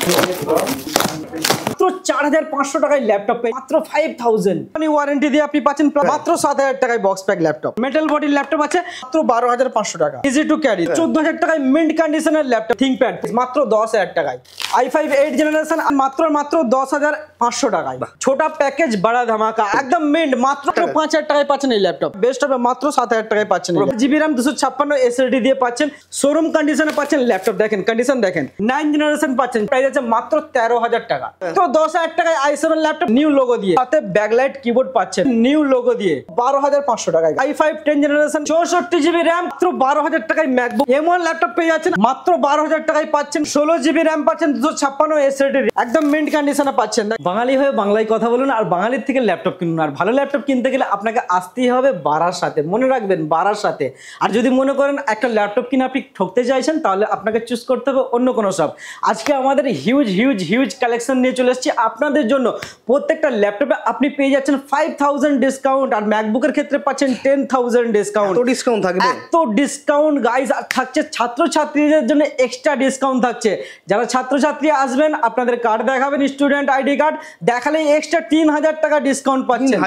মাত্র 4500 টাকায় ল্যাপটপ পেয়ে মাত্র 5000 মানে ওয়ারেন্টি দিয়ে আপনি পাচ্ছেন মাত্র 7000 টাকায় বক্স প্যাক ল্যাপটপ। মেটাল বডির ল্যাপটপ আছে মাত্র 12500 টাকা। ইজি টু ক্যারি 14000 টাকায় মিন্ট কন্ডিশনের ল্যাপটপ। থিংকপ্যাড মাত্র 10000 টাকায়। i5 8 জেনারেশন মাত্র 10500 টাকায়। ছোটা প্যাকেজ বড় ধামাকা একদম মিন্ট মাত্র 5000 টাকায় পাচ্ছেন এই ল্যাপটপ। বেস্ট হবে মাত্র 7000 টাকায় পাচ্ছেন। জিবি RAM 256 এসএসডি দিয়ে পাচ্ছেন। শোরুম কন্ডিশনে পাচ্ছেন ল্যাপটপ। দেখেন কন্ডিশন দেখেন। 9 জেনারেশন পাচ্ছেন। প্রাইস আছে মাত্র 13000 টাকা। তো 10000 টাকায় i7 ল্যাপটপ নিউ লোগো দিয়ে, সাথে ব্যাকলাইট কিবোর্ড পাচ্ছেন নিউ লোগো দিয়ে 12500 টাকায়। i5 10 জেনারেশন 64 জিবি RAM মাত্র 12000 টাকায়। ম্যাকবুক M1 ল্যাপটপ পেয়ে যাচ্ছেন মাত্র 12000 টাকায় পাচ্ছেন। 16 জিবি RAM পাচ্ছেন 256 এসএসডি একদম মিন্ট কন্ডিশনে পাচ্ছেন। বাঙালি হয়ে বাংলায় কথা বলুন আর বাঙালির থেকে ল্যাপটপ কিনুন। আর ভালো ল্যাপটপ কিনতে গেলে আপনাকে আসতেই হবে বারার সাথে, মনে রাখবেন বারার সাথে। আর যদি মনে করেন একটা ল্যাপটপ কিনে আপনি ঠকতে চাইছেন তাহলে আপনাকে চুজ করতে হবে অন্য কোনো শপ। আজকে আমাদের হিউজ কালেকশন নিয়ে চলে এসেছি আপনাদের জন্য। প্রত্যেকটা ল্যাপটপে আপনি পেয়ে যাচ্ছেন 5000 ডিসকাউন্ট, আর ম্যাকবুকের ক্ষেত্রে পাচ্ছেন 10000 ডিসকাউন্ট। তো ডিসকাউন্ট থাকবে, এত ডিসকাউন্ট গাইস। আর থাকছে ছাত্রছাত্রীদের জন্য এক্সট্রা ডিসকাউন্ট থাকছে। যারা ছাত্রছাত্রী আসবেন আপনাদের কার্ড দেখাবেন, স্টুডেন্ট আইডি কার্ড দেখালে এক্সট্রা 3000 টাকা ডিসকাউন্ট পাচ্ছেন।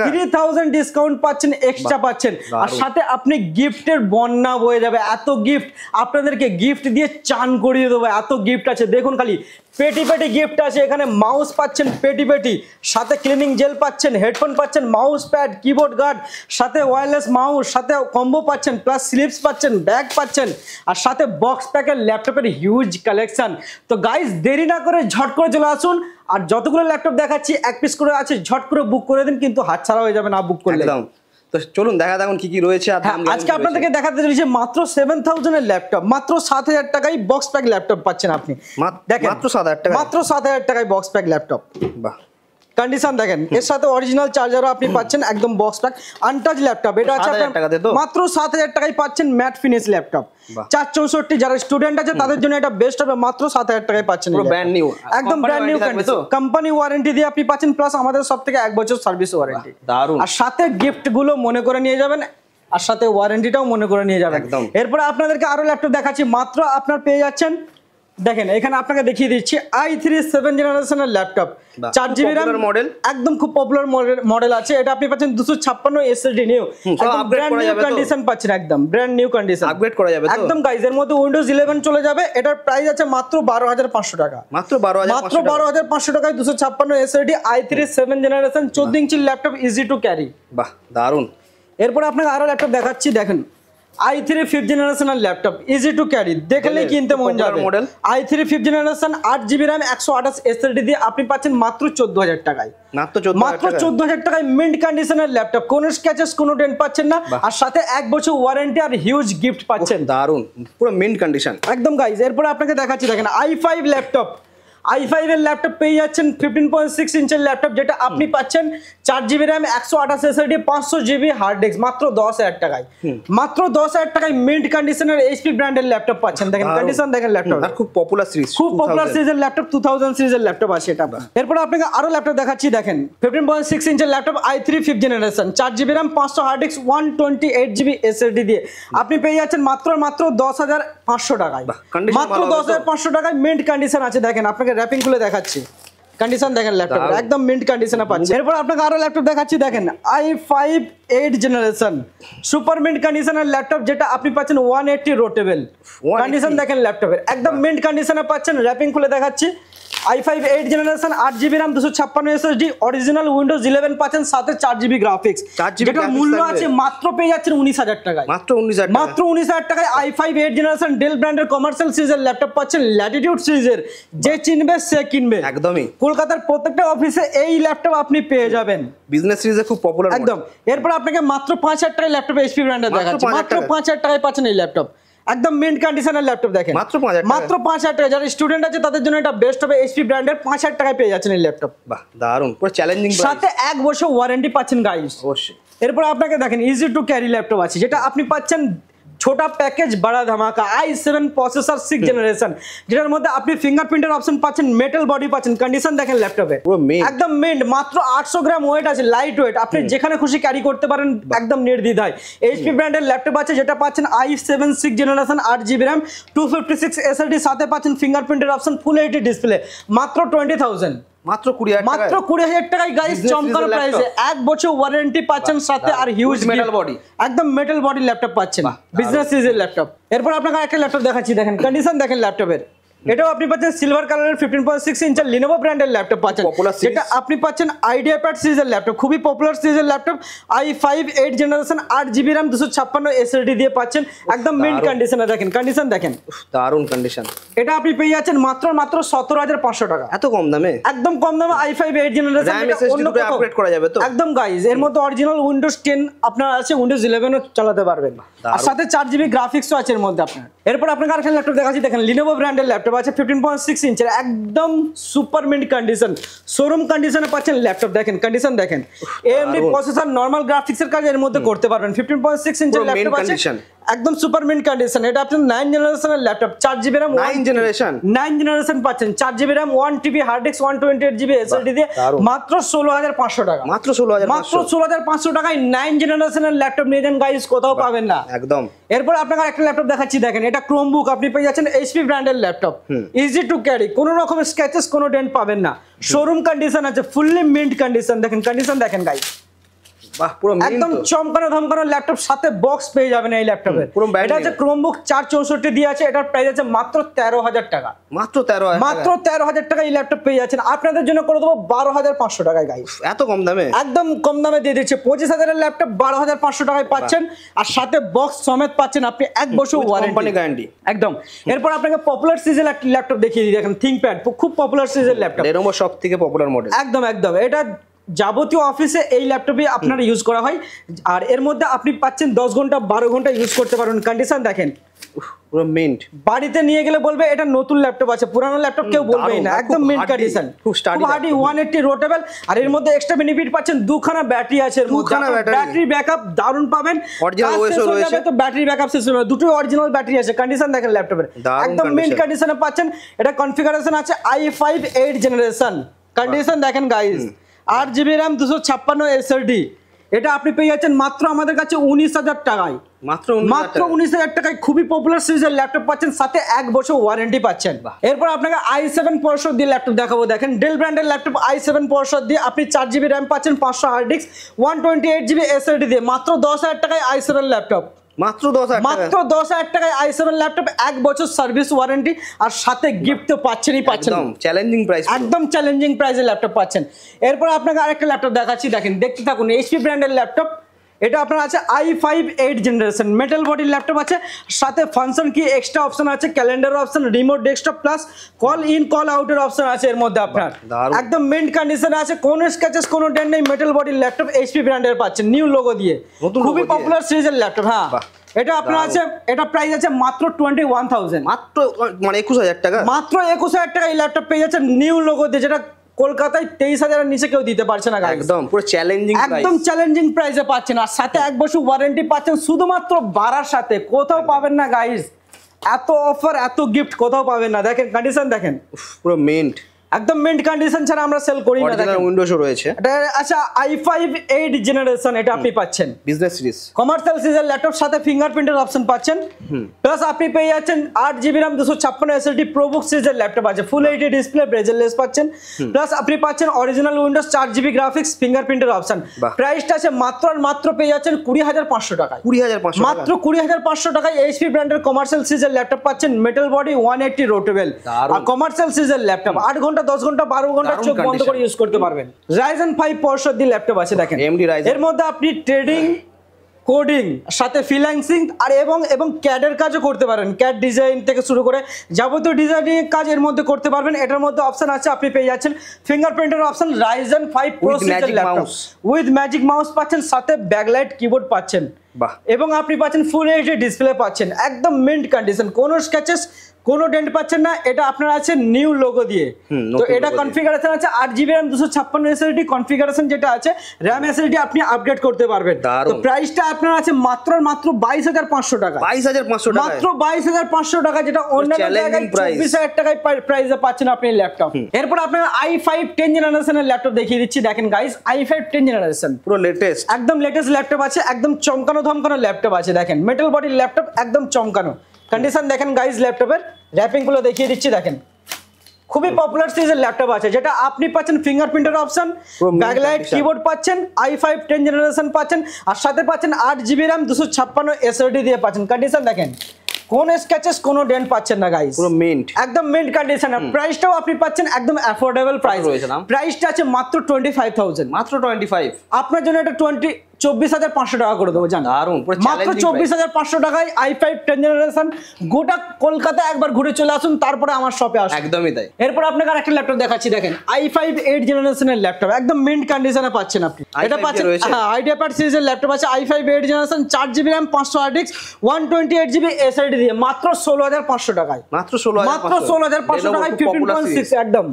3000 ডিসকাউন্ট পাচ্ছেন, এক্সট্রা পাচ্ছেন। আর সাথে আপনি গিফটের বন্যা বয়ে যাবে। এত গিফট আপনাদেরকে গিফট দিয়ে চান করিয়ে দেবো। এত গিফট আছে দেখুন, খালি পেটি গিফট আছে এখানে। মাউস পাচ্ছেন পেটি, সাথে ক্লিনিং জেল পাচ্ছেন, হেডফোন পাচ্ছেন, মাউস প্যাড, কিবোর্ড গার্ড, সাথে ওয়্যারলেস মাউস, সাথে কম্বো পাচ্ছেন, প্লাস স্লিপস পাচ্ছেন, ব্যাগ পাচ্ছেন, আর সাথে বক্স প্যাকের ল্যাপটপের হিউজ কালেকশন। তো গাইস দেরি না করে ঝট করে চলে আসুন। আর যতগুলো ল্যাপটপ দেখাচ্ছি এক পিস করে আছে, ঝট করে বুক করে দিন, কিন্তু হাতছাড়া হয়ে যাবে না বুক করলে। তো চলুন দেখা দেখুন কি কি রয়েছে। আজকে আপনাদেরকে দেখাতে চলেছি মাত্র 7000 এর ল্যাপটপ, মাত্র 7000 টাকায় বক্স প্যাক ল্যাপটপ পাচ্ছেন আপনি। দেখেন মাত্র 7000 টাকা, মাত্র 7000 টাকায় বক্স প্যাক ল্যাপটপ। বাহ, কন্ডিশন দেখেন। এর সাথে অরিজিনাল চার্জারও আপনি পাচ্ছেন একদম বক্স প্যাক আনটাচ ল্যাপটপ। এটা আছে মাত্র 7000 টাকায় পাচ্ছেন ম্যাট ফিনিশ ল্যাপটপ। 464 যারা স্টুডেন্ট আছে তাদের জন্য এটা বেস্ট হবে। মাত্র 7000 টাকায় পাচ্ছেন, ব্র্যান্ড নিউ, একদম brand new condition. Company warranty দিয়ে আপনি পাচ্ছেন, প্লাস আমাদের সব থেকে 1 বছর সার্ভিস ওয়ারেন্টি। দারুণ। আর সাথে গিফট গুলো মনে করে নিয়ে যাবেন, আর সাথে ওয়ারেন্টিটাও মনে করে নিয়ে যাবেন। এরপর আপনাদেরকে আরো ল্যাপটপ দেখাচ্ছি। মাত্র আপনার পেয়ে যাচ্ছেন, দেখেন এখানে আপনাকে দেখিয়ে দিচ্ছি i3 7 জেনারেশনের ল্যাপটপ, 4 জিবি RAM মডেল, একদম খুব পপুলার মডেল আছে। এটা আপনি পাচ্ছেন 256 এসএসডি নিউ, একদম ব্র্যান্ড নিউ কন্ডিশন পাচ্ছেন, একদম ব্র্যান্ড নিউ কন্ডিশন। আপগ্রেড করা যাবে তো একদম গাইস। এর মধ্যে উইন্ডোজ 11 চলে যাবে। এটার প্রাইস আছে মাত্র 12500 টাকা। মাত্র 12500 টাকায় 256 SSD i3 7 generation 14 inch laptop, easy to carry. বাহ, দারুন। এরপর আপনাকে আরো ল্যাপটপ দেখাচ্ছি। দেখেন i3 5th জেনারেশনের ল্যাপটপ, ইজি টু ক্যারি, দেখলেই কিনতে মন যাবে। i3 5th generation 8 GB RAM 128 SSD দিয়ে আপনি পাচ্ছেন মাত্র 14000 টাকায়। মাত্র 14000 টাকায় মিন্ট কন্ডিশনের ল্যাপটপ, কোনো স্ক্র্যাচেস কোনো ডেন্ট পাচ্ছেন না, আর সাথে 1 বছর ওয়ারেন্টি আর হিউজ গিফট পাচ্ছেন। দারুন, পুরো মিন্ট কন্ডিশন একদম গাইস। এরপর আপনাকে দেখাচ্ছি, দেখেন i5 ল্যাপটপ। i5 এর ল্যাপটপ পেয়ে যাচ্ছেন 15.6 ইঞ্চের ল্যাপটপ, যেটা আপনি পাচ্ছেন 4 GB RAM 128 SSD 500 GB hard disk, মাত্র 10000 টাকায়। মাত্র 10000 টাকায় মিন্ট কন্ডিশনের এইচপি ব্র্যান্ডের ল্যাপটপ পাচ্ছেন। দেখেন কন্ডিশন দেখেন ল্যাপটপ, আর খুব পপুলার সিরিজের ল্যাপটপ, 2000 সিরিজের ল্যাপটপ আছে এটা। এরপর আপনাকে আরো ল্যাপটপ দেখাচ্ছি। দেখেন 15.6 ইঞ্চের laptop, i3 5th generation, 4 GB RAM 500 hard disk 128 GB SSD দিয়ে আপনি পেয়ে যাচ্ছেন মাত্র 10500 টাকায়। মাত্র 10500 টাকায় মিন্ট কন্ডিশন আছে। দেখেন আপনাকে র‍্যাপিং খুলে দেখাচ্ছি, কন্ডিশন দেখেন ল্যাপটপ একদম মিন্ট কন্ডিশনে পাচ্ছেন। এরপর আপনাকে আরো ল্যাপটপ দেখাচ্ছি। দেখেন i5 8 জেনারেশন সুপার মিন্ট কন্ডিশনের ল্যাপটপ, যেটা আপনি পাচ্ছেন 180 রোটেবল। কন্ডিশন দেখেন ল্যাপটপের একদম মিন্ট কন্ডিশনে পাচ্ছেন। র‍্যাপিং খুলে দেখাচ্ছি। i5 8 generation 8 GB RAM 256 SSD, original Windows 11 পাচ্ছেন, সাথে 4 জিবি গ্রাফিক্স, যেটা মূল্য আছে মাত্র পেয়ে যাচ্ছেন 19000 টাকায়। মাত্র 19000 টাকায় i5 8 জেনারেশন ডেল ব্র্যান্ডের কমার্শিয়াল সিরিজের ল্যাপটপ পাচ্ছেন, ল্যাটিটিউড সিরিজের। যে চিনবে সে কিনবে, একদমই। কলকাতার প্রত্যেকটা অফিসে এই ল্যাপটপ আপনি পেয়ে যাবেন, বিজনেস সিরিজে খুব পপুলার একদম। এরপর আপনাকে মাত্র 5000 টাকায় ল্যাপটপ এইচপি ব্র্যান্ডের দেখাচ্ছি। মাত্র 5000 টাকায় পাচ্ছেন এই ল্যাপটপ, একদম মিন্ট কন্ডিশনের ল্যাপটপ। দেখেন মাত্র 5000 টাকা। যারা স্টুডেন্ট আছে তাদের জন্য এটা বেস্ট হবে। এইচপি ব্র্যান্ডের 5000 টাকায় পেয়ে যাচ্ছেন এই ল্যাপটপ। বাহ, দারুন, পুরো চ্যালেঞ্জিং, সাথে 1 বছর ওয়ারেন্টি পাচ্ছেন গাইস। অবশ্যই। এরপর আপনাকে দেখেন ইজি টু ক্যারি ল্যাপটপ আছে, যেটা আপনি পাচ্ছেন छोटा पैकेज बड़ा धमाका i7 প্রসেসর 6 জেনারেশন, যেটার মধ্যে আপনি ফিঙ্গারপ্রিন্টের অপশন পাচ্ছেন, মেটাল বডি পাচ্ছেন। কন্ডিশন দেখেন ল্যাপটপে একদম মিন্ট, মাত্র 800 গ্রাম ওয়েট আছে, লাইট ওয়েট, আপনি যেখানে খুশি ক্যারি করতে পারেন একদম নির্দ্বিধায়। এইচপি ব্র্যান্ডের ল্যাপটপ আছে, যেটা পাচ্ছেন i7 6 generation, 8GB RAM, 256 SSD, সাথে পাচ্ছেন ফিঙ্গারপ্রিন্টের অপশন, ফুল এইচডি ডিসপ্লে, মাত্র 20,000, মাত্র 20,000 মাত্র 20,000 টাকায় গাইস, চমৎকার প্রাইসে 1 বছর ওয়ারেন্টি পাচ্ছেন, সাথে আর হিউজ মেটাল বডি, একদম মেটাল বডি ল্যাপটপ পাচ্ছেন, বিজনেস সিরিজের ল্যাপটপ। এরপর আপনাকে একটা ল্যাপটপ দেখাচ্ছি, দেখেন কন্ডিশন দেখেন ল্যাপটপের। এটাও আপনি পাচ্ছেন সিলভার কালারের 15.6 ইঞ্চের লিনোভো ব্র্যান্ডের ল্যাপটপ পাচ্ছেন, যেটা আপনি পাচ্ছেন আইডিয়াপ্যাড সিরিজের ল্যাপটপ, খুবই পপুলার সিরিজের laptop, i5 8 generation, 8GB RAM, 256 SSD দিয়ে পাচ্ছেন, একদম মিন্ট কন্ডিশনে। দেখেন কন্ডিশন দেখেন, দারুণ কন্ডিশন। এটা আপনি পেয়ে যাচ্ছেন মাত্র 17,500 টাকা, এত কম দামে, একদম কম দামে i5 8 জেনারেশন, অন্য আপগ্রেড করা যাবে তো একদম গাইস। এর মধ্যে অরিজিনাল উইন্ডোজ 10 আপনার আছে, উইন্ডোজ 11 ও চালাতে পারবেন, আর সাথে 4GB গ্রাফিক্সও আছে এর মধ্যে আপনার। এরপর আপনাকে আরেকটা ল্যাপটপ দেখাচ্ছি, দেখেন লিনোভো ব্র্যান্ডের ল্যাপটপ আছে, 15.6 ইঞ্চের, একদম সুপার মিন্ট কন্ডিশন, শোরুম কন্ডিশনে পাচ্ছেন ল্যাপটপ। দেখেন কন্ডিশন দেখেন, AMD প্রসেসর, নরমাল গ্রাফিক্সের কাজ এর মধ্যে করতে পারবেন। 15.6 ইঞ্চের ল্যাপটপ আছে, একদম সুপার মিন্ট কন্ডিশন। এটা আপনার 9 জেনারেশনের ল্যাপটপ, 4GB RAM, 9 জেনারেশন পাচ্ছেন, 4GB RAM, 1TB hard disk, 128GB SSD দিয়ে মাত্র 16,500 টাকা, মাত্র 16,500 টাকায় 9 জেনারেশনের ল্যাপটপ নিয়ে যান গাইস, কোথাও পাবেন না একদম। এরপর আপনাকে একটা ল্যাপটপ দেখাচ্ছি, দেখেন এটা ক্রোমবুক, আপনি পেয়ে যাচ্ছেন এইচপি ব্র্যান্ডের ল্যাপটপ, ইজি টু ক্যারি, কোনো রকমের স্ক্র্যাচেস, কোনো ডেন্ট পাবেন না, শোরুম কন্ডিশন আছে, ফুললি মিন্ট কন্ডিশন। দেখেন কন্ডিশন দেখেন গাইস, বাহ পুরো একদম চমকানো ধমকানো ল্যাপটপ, সাথে বক্স পেয়ে যাবেন এই ল্যাপটপের। এটা হচ্ছে ক্রোমবুক 464 দিয়ে আছে, এটার প্রাইস আছে মাত্র 13,000 টাকা, মাত্র 13,000 টাকা এই ল্যাপটপ পেয়ে যাচ্ছেন। আপনাদের জন্য করে দেবো 12,500 টাকায় গাইস, এত কম দামে, একদম কম দামে দিয়ে দিচ্ছে। 25,000 এর ল্যাপটপ 12,500 টাকায় পাচ্ছেন, আর সাথে বক্স সমেত পাচ্ছেন আপনি 1 বছর ওয়ারেন্টি একদম। এরপর আপনাকে পপুলার সিরিজের একটা ল্যাপটপ দেখিয়ে দিই, দেখেন থিংকপ্যাড, খুব পপুলার সিরিজের ল্যাপটপ, লেনোভো সবথেকে পপুলার মডেল, একদম একদম। এটা যাবতীয় অফিসে এই ল্যাপটপে আপনার ইউজ করা হয়, আর এর মধ্যে আপনি পাচ্ছেন 10 ঘন্টা 12 ঘন্টা ইউজ করতে পারবেন। কন্ডিশন দেখেন পুরো মিন্ট, বাড়িতে নিয়ে গেলে বলবে এটা নতুন ল্যাপটপ আছে, পুরানো ল্যাপটপ কেউ বলবেই না, একদম মিন্ট কন্ডিশন, খুব হার্ডি, 180 রোটেবল, আর এর মধ্যে এক্সট্রা বেনিফিট পাচ্ছেন, দুখানা ব্যাটারি আছে এর মধ্যে, ব্যাটারি ব্যাকআপ দারুণ পাবেন, অরিজিনাল ওএসও রয়েছে, তো ব্যাটারি ব্যাকআপ সিস্টেম, দুটোই অরিজিনাল ব্যাটারি আছে। কন্ডিশন দেখেন ল্যাপটপের, একদম মিন্ট কন্ডিশনে পাচ্ছেন। এটা কনফিগারেশন আছে i5 8 জেনারেশন, কন্ডিশন দেখেন গাইস, 8GB RAM, 256 SSD, এটা আপনি পেয়ে যাচ্ছেন মাত্র আমাদের কাছে 19,000 টাকায়, মাত্র 19,000 টাকায় খুবই পপুলার সিরিজের ল্যাপটপ পাচ্ছেন, সাথে 1 বছর ওয়ারেন্টি পাচ্ছেন। এরপর আপনাকে i7 প্রসেসর দিয়ে ল্যাপটপ দেখাবো, দেখেন ডেল ব্র্যান্ডের ল্যাপটপ, i7 প্রসেসর দিয়ে আপনি 4GB RAM পাচ্ছেন, 500 হার্ড ডিস্ক, 128GB SSD দিয়ে মাত্র 10,000 টাকায় i7 ল্যাপটপ, মাত্র 10,000 টাকায় i7 ল্যাপটপ, 1 বছর সার্ভিস ওয়ারেন্টি, আর সাথে গিফট তো পাচ্ছেনই পাচ্ছেন, চ্যালেঞ্জিং প্রাইস, একদম চ্যালেঞ্জিং প্রাইসে ল্যাপটপ পাচ্ছেন। এরপর আপনাকে আরেকটা ল্যাপটপ দেখাচ্ছি, দেখেন দেখতে থাকুন, এইচপি ব্র্যান্ডের ল্যাপটপ, এটা আপনার আছে i5 8 জেনারেশন, মেটাল বডির ল্যাপটপ আছে, সাথে ফাংশন কি এক্সট্রা অপশন আছে, calendar option, remote desktop plus call in call আউটের অপশন আছে এর মধ্যে আপনার, একদম মিন্ট কন্ডিশনে আছে, কোনো স্ক্র্যাচেস কোনো ডেন্ট নেই, মেটাল বডির ল্যাপটপ, এইচপি ব্র্যান্ডের পাচ্ছেন, নিউ লোগো দিয়ে, খুবই পপুলার সিরিজের ল্যাপটপ। হ্যাঁ, এটা আপনার আছে, এটা প্রাইস আছে মাত্র 21,000, মাত্র মানে 21,000 টাকা, মাত্র 21,000 টাকা এই ল্যাপটপ পেয়ে যাচ্ছেন নিউ লোগো দিয়ে, যেটা কলকাতায় 23,000 এর নিচে কেউ দিতে পারছে না, একদম পুরো চ্যালেঞ্জিং প্রাইস, একদম চ্যালেঞ্জিং প্রাইসে পাচ্ছেন, আর সাথে 1 বছর ওয়ারেন্টি পাচ্ছেন, শুধুমাত্র বারার সাথে, কোথাও পাবেন না গাইস, এত অফার এত গিফট কোথাও পাবেন না। দেখেন কন্ডিশন দেখেন, পুরো মিন্ট, একদম মিন্ট কন্ডিশন ছাড়া আমরা সেল করি না। অরিজিনাল উইন্ডোজও রয়েছে, এটা আচ্ছা i5 8 জেনারেশন, এটা আপনি পাচ্ছেন বিজনেস সিরিজ, কমার্শিয়াল সিরিজের ল্যাপটপ, সাথে ফিঙ্গারপ্রিন্টের অপশন পাচ্ছেন, প্লাস আপনি পেয়ে যাচ্ছেন 8GB RAM, 256 SSD প্রোবুক সিরিজের ল্যাপটপ আছে, ফুল এইচডি ডিসপ্লে, বেজেললেস পাচ্ছেন, প্লাস আপনি পাচ্ছেন অরিজিনাল উইন্ডোজ, 4GB গ্রাফিক্স, ফিঙ্গারপ্রিন্টের অপশন। প্রাইসটা আছে মাত্র আর মাত্র পেয়ে যাচ্ছেন 20,500 টাকায়, 20,500, মাত্র 20,500 টাকায় এইচপি ব্র্যান্ডের কমার্শিয়াল সিরিজের ল্যাপটপ পাচ্ছেন, মেটাল বডি, 180 রোটেবল, আর কমার্শিয়াল সিরিজের ল্যাপটপ 8 ঘন্টা 10 ঘন্টা 12 ঘন্টা চোখ বন্ধ করে ইউজ করতে পারবেন। Ryzen 5 প্রসেসর দিয়ে ল্যাপটপ আছে, দেখেন এর মধ্যে আপনি ট্রেডিং, কোডিং, সাথে ফ্রিল্যান্সিং আর এবং ক্যাডের কাজও করতে পারেন, ক্যাড ডিজাইন থেকে শুরু করে যাবতীয় ডিজাইনিং কাজ এর মধ্যে করতে পারবেন। এটার মধ্যে অপশন আছে, আপনি পেয়ে যাচ্ছেন ফিঙ্গারপ্রিন্টের option, Ryzen 5 processor laptop with magic mouse পাচ্ছেন, সাথে ব্যাকলাইট কিবোর্ড পাচ্ছেন, এবং আপনি পাচ্ছেন ফুল এইচডি ডিসপ্লে পাচ্ছেন, একদম মিন্ট কন্ডিশন, কোনো স্ক্র্যাচেস কোনো ডেন্ট পাচ্ছেন না, এটা আপনার আছে নিউ লোগো দিয়ে। তো এটা কনফিগারেশন আছে 8GB RAM 256 SSD কনফিগারেশন যেটা আছে, RAM SSD আপনি আপগ্রেড করতে পারবেন। তো প্রাইসটা আপনার আছে মাত্র 22500 টাকা। 22500 টাকা, মাত্র 22500 টাকা, যেটা অন্যান্য জায়গায় 24000 টাকায় প্রাইসে পাচ্ছেন আপনি ল্যাপটপ। এরপর আপনার i5 10 জেনারেশনের ল্যাপটপ দেখিয়ে দিচ্ছি। দেখেন গাইস, i5 10 জেনারেশন পুরো লেটেস্ট, একদম লেটেস্ট ল্যাপটপ আছে, একদম চমকানো ধমকানো ল্যাপটপ আছে। দেখেন মেটাল বডির ল্যাপটপ, একদম চমকানো কন্ডিশন। দেখেন গাইস ল্যাপটপের র‍্যাপিং গুলো দেখিয়ে দিচ্ছি। দেখেন খুবই পপুলার সিরিজের ল্যাপটপ আছে, যেটা আপনি পাচ্ছেন ফিঙ্গারপ্রিন্টের অপশন, ব্যাকলাইট কিবোর্ড পাচ্ছেন, i5 10 জেনারেশন পাচ্ছেন, আর সাথে পাচ্ছেন 8GB RAM 256 SSD দিয়ে পাচ্ছেন। কন্ডিশন দেখেন, কোন স্ক্র্যাচেস কোনো ডেন্ট পাচ্ছেন না গাইস, পুরো মিন্ট, একদম মিন্ট কন্ডিশন। প্রাইসটাও আপনি পাচ্ছেন একদম অ্যাফোর্ডেবল প্রাইস। প্রাইসটা আছে মাত্র 25000, মাত্র 25। আপনার জন্য এটা 24500 টাকা করে দেবো। জান দারুন, মাত্র 24500 টাকায় i5 10 জেনারেশন। গোটা কলকাতা একবার ঘুরে চলে আসুন, তারপরে আমার শপে আসুন। একদমই তাই। এরপর আপনাকে আরেকটা ল্যাপটপ দেখাচ্ছি। দেখেন i5 8 জেনারেশনের ল্যাপটপ, একদম মিন্ট কন্ডিশনে পাচ্ছেন আপনি। এটা পাচ্ছেন, হ্যাঁ, আইডিয়াপ্যাড সিরিজের ল্যাপটপ আছে, i5 8 generation, 4GB RAM 508 128GB SSD দিয়ে মাত্র 16500 টাকায়। মাত্র 16500 টাকায় 15.6 একদম।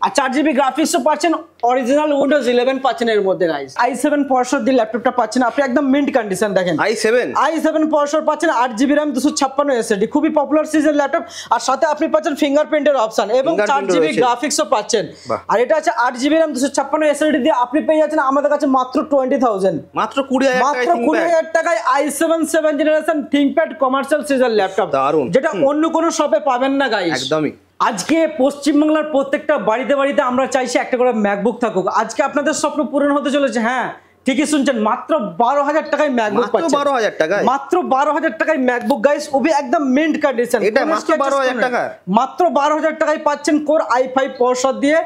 আর 4GB গ্রাফিক্সও পাচ্ছেন, অরিজিনাল উইন্ডোজ 11 পাচ্ছেন এর মধ্যে গাইস। i7 প্রসেসর দিয়ে ল্যাপটপটা পাচ্ছেন আপনি, একদম মিন্ট কন্ডিশন। দেখেন i7 প্রসেসর পাচ্ছেন, 8GB RAM 256 SSD, খুবই পপুলার সিরিজের ল্যাপটপ। আর সাথে আপনি পাচ্ছেন ফিঙ্গারপ্রিন্টের অপশন এবং 4GB গ্রাফিক্সও পাচ্ছেন। আর এটা আছে 8GB RAM 256 SSD দিয়ে আপনি পেয়ে যাচ্ছেন আমাদের কাছে মাত্র 20000, মাত্র 20000 টাকায় i7 7 জেনারেশন থিংকপ্যাড কমার্শিয়াল সিরিজের ল্যাপটপ, যেটা অন্য কোনো শপে পাবেন না গাইস। একদমই। আজকে পশ্চিমবাংলার প্রত্যেকটা বাড়িতে বাড়িতে আমরা চাইছি একটা করে ম্যাকবুক থাকুক। আজকে আপনাদের স্বপ্ন পূরণ হতে চলেছে। হ্যাঁ, ঠিকই শুনছেন, মাত্র 12000 টাকায় ম্যাকবুক পাচ্ছেন। 12000 টাকায়, মাত্র 12000 টাকায় ম্যাকবুক গাইস, ওবি একদম মিন্ট কন্ডিশন। এটা মাত্র 12000 টাকা, মাত্র 12000 টাকায় পাচ্ছেন কোর i5 প্রসেসর দিয়ে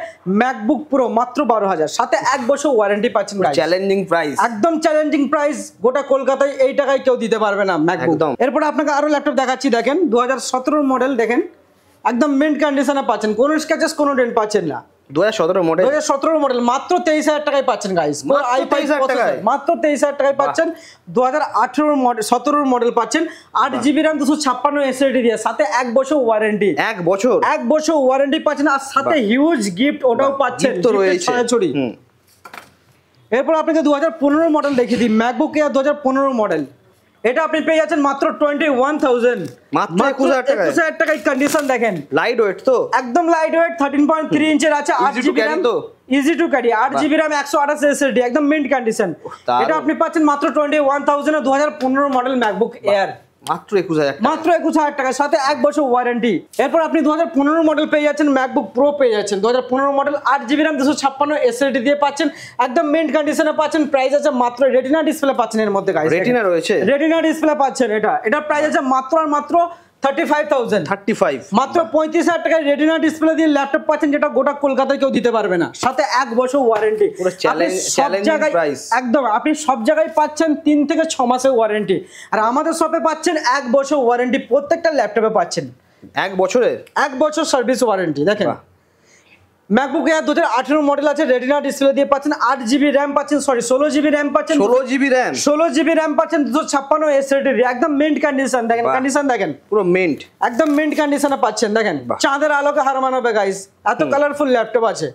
ম্যাকবুক প্রো, মাত্র 12000, সাথে 1 বছর ওয়ারেন্টি পাচ্ছেন গাইস। চ্যালেঞ্জিং প্রাইস, একদম চ্যালেঞ্জিং প্রাইস। গোটা কলকাতায় এই টাকায় কেউ দিতে পারবে না ম্যাকবুক। এরপর আপনাকে আরো ল্যাপটপ দেখাচ্ছি। দেখেন 2017 মডেল, দেখেন একদম মিন্ট কন্ডিশনে পাচ্ছেন, কোনো স্ক্র্যাচেস কোনো ডেন্ট পাচ্ছেন না। 2017 মডেল মাত্র 23000 টাকায় পাচ্ছেন গাইস। মাত্র 23000 টাকায় পাচ্ছেন। 2018 মডেল 17 মডেল পাচ্ছেন, 8GB RAM 256 SSD দিয়ে, সাথে 1 বছর ওয়ারেন্টি। 1 বছর ওয়ারেন্টি পাচ্ছেন, আর সাথে হিউজ গিফট ওটাও পাচ্ছেন। এরপর আপনাকে 2015 মডেল দেখিয়ে দিই, ম্যাকবুক এয়ার 2015 মডেল। এটা আপনি পেয়ে যাচ্ছেন মাত্র 21000, মাত্র 21000 টাকায়। কন্ডিশন দেখেন, লাইট ওয়েট তো, একদম লাইট ওয়েট, 13.3 ইঞ্চের আছে, 8GB RAM তো, easy to carry, 8GB RAM 128 SSD, একদম মিন্ট কন্ডিশন। এটা আপনি পাচ্ছেন মাত্র 21000 এ 2015 মডেল ম্যাকবুক এয়ার, মাত্র 21000 টাকার সাথে 1 বছর ওয়ারেন্টি। এরপর আপনি 2015 মডেল পেয়ে যাচ্ছেন, ম্যাকবুক প্রো পেয়ে যাচ্ছেন 2015 মডেল, 8GB RAM 256 SSD দিয়ে পাচ্ছেন, একদম মিন্ট কন্ডিশনে পাচ্ছেন। প্রাইস আছে মাত্র, রেটিনা ডিসপ্লে পাচ্ছেন এর মধ্যে গাইস, রেটিনা রয়েছে, রেটিনা ডিসপ্লে পাচ্ছেন। এটা প্রাইস আছে মাত্র আর মাত্র 35,000, মাত্র 35000 টাকায় রেটিনা ডিসপ্লে দিয়ে ল্যাপটপ পাচ্ছেন, যেটা গোটা কলকাতায় কেউ দিতে পারবে না, সাথে 1 বছর ওয়ারেন্টি। একদম আপনি সব জায়গায় পাচ্ছেন 3 থেকে 6 মাসের ওয়ারেন্টি, আর আমাদের শপে পাচ্ছেন 1 বছর ওয়ারেন্টি। প্রত্যেকটা ল্যাপটপে পাচ্ছেন 1 বছর সার্ভিস ওয়ারেন্টি। দেখেন ম্যাকবুক এয়ার 2018 মডেল আছে, রেটিনা ডিসপ্লে দিয়ে পাচ্ছেন, 8GB RAM পাচ্ছেন, 16GB RAM পাচ্ছেন, 16GB RAM পাচ্ছেন, 256 SSD, একদম মিন্ট কন্ডিশন। দেখেন কন্ডিশন, দেখেন পুরো মিন্ট, একদম মিন্ট কন্ডিশনে পাচ্ছেন। দেখেন চাঁদের আলোকে হার মানাবে গাইস, এত কালারফুল ল্যাপটপ আছে।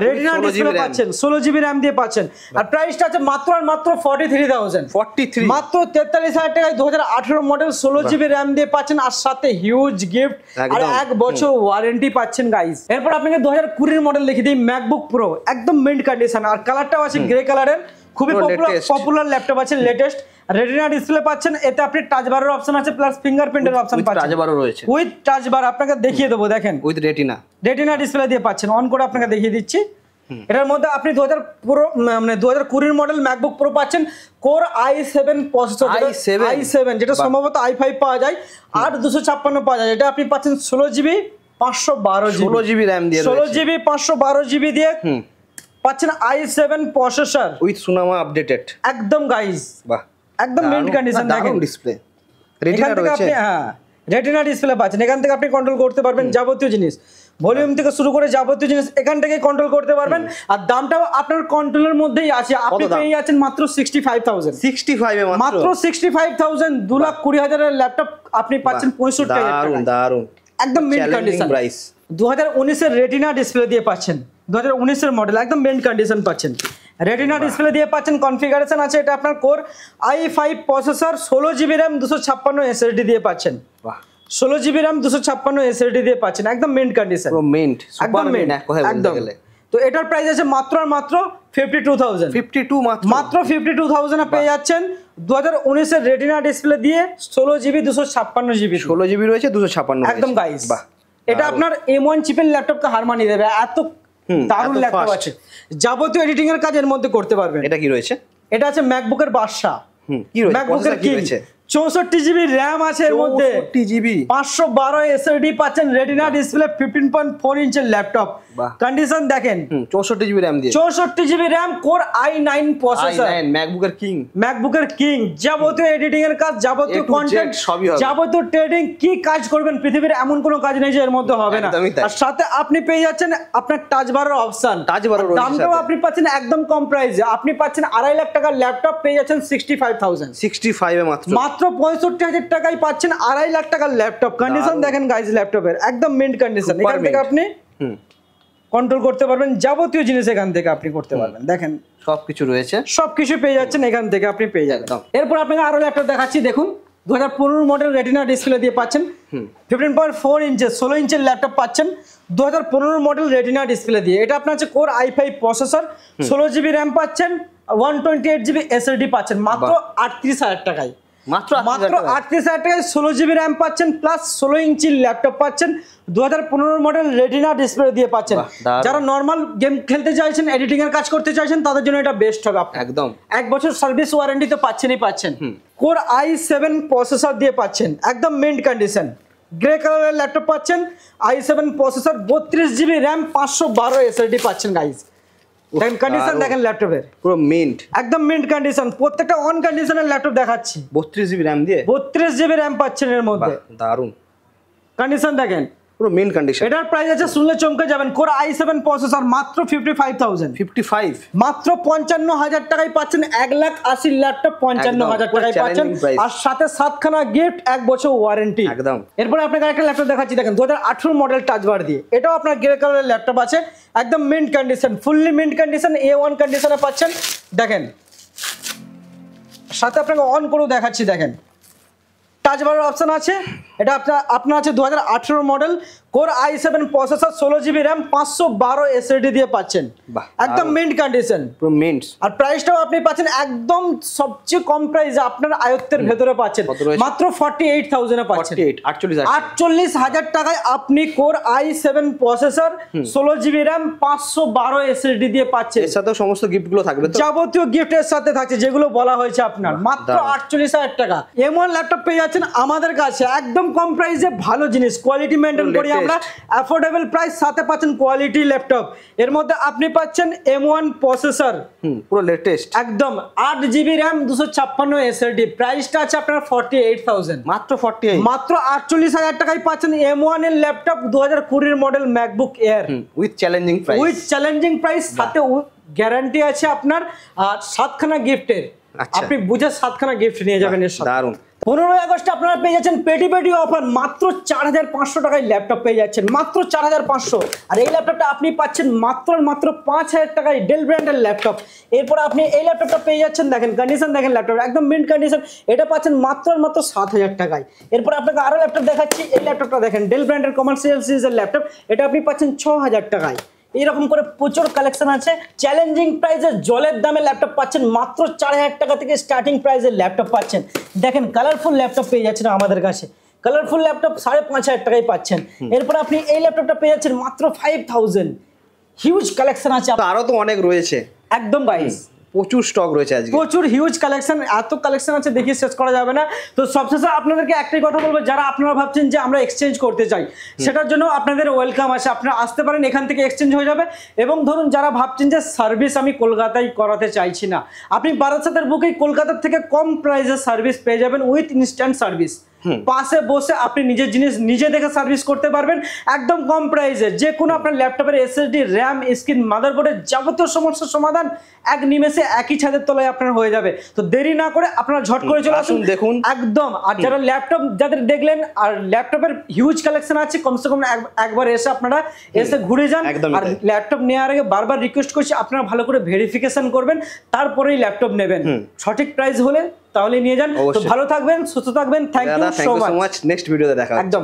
রেটিনা ডিসপ্লে পাচ্ছেন, 16GB RAM দিয়ে পাচ্ছেন, আর প্রাইসটা আছে মাত্র আর মাত্র 43000, মাত্র 43000 টাকায় 2018 মডেল 16GB RAM দিয়ে পাচ্ছেন, আর সাথে হিউজ গিফট আর 1 বছর ওয়ারেন্টি পাচ্ছেন গাইস। এরপর আপনাকে 2020 মডেল দেখিয়ে দিই, ম্যাকবুক প্রো, একদম মিন্ট কন্ডিশন, আর কালারটাও আছে গ্রে কালারের, খুবই পপুলার ল্যাপটপ আছে, লেটেস্ট। রেটিনা ডিসপ্লে পাচ্ছেন, এতে আপনি টাচ বারের অপশন আছে, প্লাস ফিঙ্গারপ্রিন্টের অপশন পাচ্ছেন, টাচ বারও রয়েছে, উইথ টাচ বার আপনাকে দেখিয়ে দেবো। দেখেন উইথ রেটিনা ডিসপ্লে দিয়ে পাচ্ছেন, অন করে আপনাকে দেখিয়ে দিচ্ছি। এটার মধ্যে আপনি 2020 মডেল ম্যাকবুক প্রো পাচ্ছেন, কোর i7 প্রসেসর, i7 যেটা সম্ভবত i5 পাওয়া যায়, 8256 পাওয়া যায়। এটা আপনি পাচ্ছেন 16GB 512GB RAM দিয়ে, 16GB 512GB দিয়ে পাচ্ছেন i7 প্রসেসর উইথ সুনামা আপডেটেড, একদম গাইস, বাহ, একদম মিন্ট কন্ডিশন। দেখেন ডিসপ্লে, রেটিনা রয়েছে, হ্যাঁ রেটিনা ডিসপ্লে পাচ্ছেন। এখান থেকে আপনি কন্ট্রোল করতে পারবেন যাবতীয় জিনিস, ভলিউম থেকে শুরু করে যাবতীয় জিনিস এখান থেকে কন্ট্রোল করতে পারবেন, আর দামটাও আপনার কন্ট্রোলের মধ্যেই আছে। আপনি পেয়ে যাচ্ছেন মাত্র 65,000, 65 মাত্র 65,000, 2,20,000 এর ল্যাপটপ আপনি পাচ্ছেন 65,000 টাকায়। দারুন, একদম মিন্ট কন্ডিশন প্রাইস। 2019 এর রেটিনা ডিসপ্লে দিয়ে পাচ্ছেন, 2019 এর মডেল, একদম মিন্ট কন্ডিশন পাচ্ছেন। রেটিনা ডিসপ্লে দিয়ে পাচ্ছেন, কনফিগারেশন আছে, এটা আপনার core i5 processor, 16GB RAM 256 SSD দিয়ে পাচ্ছেন। বাহ, 16GB RAM 256 SSD দিয়ে পাচ্ছেন, একদম মিন্ট কন্ডিশন, পুরো মিন্ট, সুপার মিন্ট এক কথায় বলতে গেলে। তো এটার প্রাইস আছে মাত্র আর মাত্র 52,000, 52 মাত্র, মাত্র 52,000 এ পেয়ে যাচ্ছেন 2019 এর রেটিনা ডিসপ্লে দিয়ে 16GB 256GB 16GB রয়েছে, 256 একদম গাইস। বাহ, এটা আপনার M1 চিপের ল্যাপটপকে হার মানিয়ে দেবে, এত দারুণ এত ল্যাপটপ fast। আছে, যাবতীয় এডিটিং এর কাজ এর মধ্যে করতে পারবেন। এটা কি রয়েছে? এটা আছে ম্যাকবুকের বাদশা, কি রয়েছে? ম্যাকবুকের প্রসেসর কি কিং, রয়েছে? 64GB RAM আছে এর মধ্যে, 64GB, 512 SSD পাচ্ছেন, রেটিনা ডিসপ্লে, 15.4 ইঞ্চের ল্যাপটপ। বাহ। কন্ডিশন দেখেন, 64GB RAM দিয়ে, 64GB RAM core i9 processor, i9 ম্যাকবুকের কিং, ম্যাকবুকের কিং, যাবতীয় এডিটিং এর কাজ, যাবতীয় A to Z কন্টেন্ট, সবই হবে। যাবতীয় ট্রেডিং, কি কাজ করবেন পৃথিবীর এমন কোনো কাজ নেই যে এর মধ্যে হবে না। একদমই তাই। আর সাথে আপনি পেয়ে যাচ্ছেন আপনার টাচ বারের অপশন, টাচ বারও রয়েছে দামটাও সাথে। আপনি পাচ্ছেন একদম কম প্রাইসে, আপনি পাচ্ছেন 2.5 লাখ টাকার ল্যাপটপ পেয়ে যাচ্ছেন 65,000, 65 এ মাত্র, মাত্র 65,000 টাকায় পাচ্ছেন 2.5 লাখ টাকার ল্যাপটপ। কন্ডিশন দেখেন গাইজ ল্যাপটপের, একদম মিন্ট কন্ডিশন। এখান থেকে আপনি কন্ট্রোল করতে পারবেন, যাবতীয় জিনিস এখান থেকে আপনি করতে পারবেন। দেখেন সবকিছু রয়েছে, সবকিছু পেয়ে যাচ্ছেন এখান থেকে, আপনি পেয়ে যাবেন। একদম। এরপর আপনাকে আরো ল্যাপটপ দেখাচ্ছি, দেখুন 2015 মডেল রেটিনা ডিসপ্লে দিয়ে পাচ্ছেন, 15.4 ইঞ্চের 16 ইঞ্চের ল্যাপটপ পাচ্ছেন 2015 মডেল রেটিনা ডিসপ্লে দিয়ে। এটা আপনার হচ্ছে core i5 processor, 16GB RAM পাচ্ছেন, 128GB SSD পাচ্ছেন, মাত্র 38,000 টাকায়, মাত্র মাত্র 38,000 টাকায় 16GB RAM পাচ্ছেন, প্লাস 16 ইঞ্চি ল্যাপটপ পাচ্ছেন, 2015 মডেল রেটিনা ডিসপ্লে দিয়ে পাচ্ছেন। বাহ, দারুণ। যারা নর্মাল গেম খেলতে চাইছেন, এডিটিং এর কাজ করতে চাইছেন, তাদের জন্য এটা বেস্ট হবে। আপনার একদম 1 বছর সার্ভিস ওয়ারেন্টি তো পাচ্ছেনই পাচ্ছেন। কোর i7 প্রসেসর দিয়ে পাচ্ছেন, একদম মিন্ট কন্ডিশন, গ্রে কালারের ল্যাপটপ পাচ্ছেন, i7 processor, 32GB RAM 512 SSD পাচ্ছেন গাইস। দেখেন কন্ডিশন, দারুণ। দেখেন ল্যাপটপের পুরো মিন্ট, একদম মিন্ট কন্ডিশন, প্রত্যেকটা অন কন্ডিশনের ল্যাপটপ দেখাচ্ছি। 32GB RAM দিয়ে, 32GB RAM পাচ্ছেন এর মধ্যে, বাহ, দারুণ, কন্ডিশন দেখেন। পুরো মিন্ট কন্ডিশন। এটার প্রাইস আছে শুনলে চমকে যাবেন, কোর i7 প্রসেসর মাত্র 55,000, 55 মাত্র 55,000 টাকায় পাচ্ছেন 1,80,000 ল্যাপটপ 55,000 একদম, টাকায় পুরো পাচ্ছেন, challenging price। আর সাথে 7খানা গিফট, 1 বছর ওয়ারেন্টি। একদম। এরপরে আপনাকে একটা ল্যাপটপ দেখাচ্ছি, দেখেন 2018 মডেল টাচ বার দিয়ে, এটাও আপনার গ্রে কালারের ল্যাপটপ আছে, একদম mint condition, fully mint condition, A1 কন্ডিশনে পাচ্ছেন। দেখেন সাথে আপনাকে অন করেও দেখাচ্ছি, দেখেন টাচ বারের অপশন আছে। এটা আপনার আছে 2018 model core i7 processor, 16GB RAM 512 SSD দিয়ে পাচ্ছেন, বাহ, একদম মিন্ট কন্ডিশন। পুরো মিন্ট, আর প্রাইসটাও আপনি পাচ্ছেন একদম সবচেয়ে কম প্রাইসে, আপনার আয়ত্তের ভেতরে পাচ্ছেন, কত রয়েছে? মাত্র 48,000 এ পাচ্ছেন। 48 48,000 টাকায় আপনি core i7 processor, 16GB RAM 512 SSD দিয়ে পাচ্ছেন। এর সাথে সমস্ত গিফট গুলো থাকবে তো, যাবতীয় গিফটের সাথে থাকছে, যেগুলো বলা হয়েছে আপনার, মাত্র দারুণ। 48,000 টাকা। M1 ল্যাপটপ পেয়ে যাচ্ছেন আমাদের কাছে একদম কম প্রাইসে, ভালো জিনিস, কোয়ালিটি মেনটেন করি আমরা, অ্যাফোর্ডেবল প্রাইস, সাথে পাচ্ছেন কোয়ালিটি ল্যাপটপ। এর মধ্যে আপনি পাচ্ছেন M1 প্রসেসর, পুরো লেটেস্ট, একদম 8GB RAM 256 SSD, প্রাইসটা আছে আপনার 48,000, মাত্র 48, মাত্র 48,000 টাকায় পাচ্ছেন M1 এর laptop, 2020 model MacBook air, with challenging price, with challenging price, সাথে গ্যারান্টি আছে আপনার, আর 7খানা গিফটের, আচ্ছা। আপনি বুঝে 7খানা গিফট নিয়ে যাবেন এর সাথে। দারুণ। 15 আগস্ট আপনারা পেয়ে যাচ্ছেন পেটি পেটি অফার, মাত্র 4,500 টাকায় ল্যাপটপ পেয়ে যাচ্ছেন, মাত্র 4,500। আর এই ল্যাপটপটা আপনি পাচ্ছেন মাত্র 5,000 টাকায় ডেল ব্র্যান্ডের ল্যাপটপ। এরপর আপনি এই ল্যাপটপটা পেয়ে যাচ্ছেন, দেখেন কন্ডিশন, দেখেন ল্যাপটপ একদম মিন্ট কন্ডিশন, এটা পাচ্ছেন মাত্র 7,000 টাকায়। এরপর আপনাকে আরো ল্যাপটপ দেখাচ্ছি, এই ল্যাপটপটা দেখেন ডেল ব্র্যান্ডের কমার্শিয়াল সিরিজের ল্যাপটপ, এটা আপনি পাচ্ছেন 6,000 টাকায়। এইরকম করে প্রচুর কালেকশন আছে, চ্যালেঞ্জিং প্রাইসে জলের দামে ল্যাপটপ পাচ্ছেন, মাত্র 4,000 টাকা থেকে স্টার্টিং প্রাইসের ল্যাপটপ পাচ্ছেন। দেখেন কালারফুল ল্যাপটপ পেয়ে যাচ্ছেন আমাদের কাছে, কালারফুল ল্যাপটপ 5,500 টাকায় পাচ্ছেন। এরপর আপনি এই ল্যাপটপটা পেয়ে যাচ্ছেন মাত্র 5,000। হিউজ কালেকশন আছে, আরো তো অনেক রয়েছে, একদম গাইস, প্রচুর স্টক রয়েছে আজকে, প্রচুর হিউজ কালেকশন, এত কালেকশন আছে দেখিয়ে শেষ করা যাবে না। তো সবশেষে আপনাদেরকে একটাই কথা বলবো, যারা আপনারা ভাবছেন যে আমরা এক্সচেঞ্জ করতে চাই, সেটার জন্য আপনাদের ওয়েলকাম আছে, আপনারা আসতে পারেন, এখান থেকে এক্সচেঞ্জ হয়ে যাবে। এবং ধরুন যারা ভাবছেন যে সার্ভিস আমি কলকাতায় করাতে চাইছি না, আপনি বারাসাতের বুকেই কলকাতার থেকে কম প্রাইসে সার্ভিস পেয়ে যাবেন, উইথ ইনস্ট্যান্ট সার্ভিস। পাশে বসে আপনি নিজের জিনিস নিজে দেখে সার্ভিস করতে পারবেন একদম কম প্রাইসে। যে কোনো আপনার ল্যাপটপের এসএসডি, র্যাম, স্ক্রিন, মাদারবোর্ডের যাবতীয় সমস্যার সমাধান এক নিমেষে একই ছাদের তলায় আপনার হয়ে যাবে। তো দেরি না করে আপনারা ঝট করে চলে আসুন দেখুন একদম। আর যারা ল্যাপটপ যাদের দেখলেন আর ল্যাপটপের হিউজ কালেকশন আছে, কমসে কম একবার এসে আপনারা এসে ঘুরে যান। আর ল্যাপটপ নেওয়ার আগে বারবার রিকোয়েস্ট করছি আপনারা ভালো করে ভেরিফিকেশন করবেন, তারপরেই ল্যাপটপ নেবেন। সঠিক প্রাইস হলে তাহলে নিয়ে যান। তো ভালো থাকবেন, সুস্থ থাকবেন। Thank you so much. Next ভিডিওতে দেখা একদম।